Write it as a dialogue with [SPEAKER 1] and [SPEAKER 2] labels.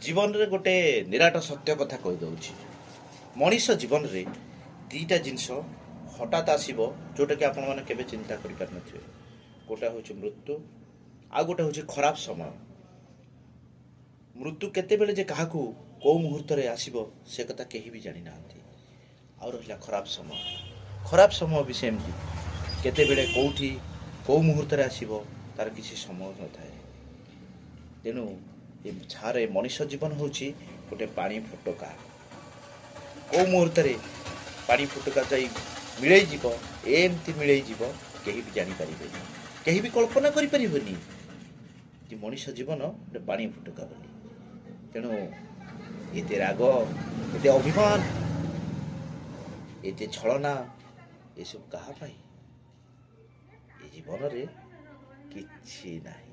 [SPEAKER 1] जीवन रे गोटे निराट सत्य कथा कही दउछि मनीष जीवन रे दीटा जिनस हठात आसीबो जोटा कि आपण माने केबे चिंता करि पार नथिबे। गोटा होछि मृत्यु आ गोटा होछि खराब समय। मृत्यु केते बेले जे काहाकू को मुहूर्त रे आसीबो से कथा केही भी जानि नांती। आ रहिला खराब समय भी सेमती केते बेले कोठी को मुहूर्त रे आसीबो तार किसी समय न थाए। तेणु ये छारे मनीष जीवन होछि गोटे पानी फुटका। को मुहूर्त रे पानी फुटका जाई मिलै जीवो एमती मिलै जीवो केही भी जानि परिबेनी, केही भी कल्पना करि परिबेनी जे मनीष जीवन गोटे पानी फुटका बोली। तेणु एते राग एते अभिमान एते छलना ये सब कहा पाई ए जीवन रे किछि नाही।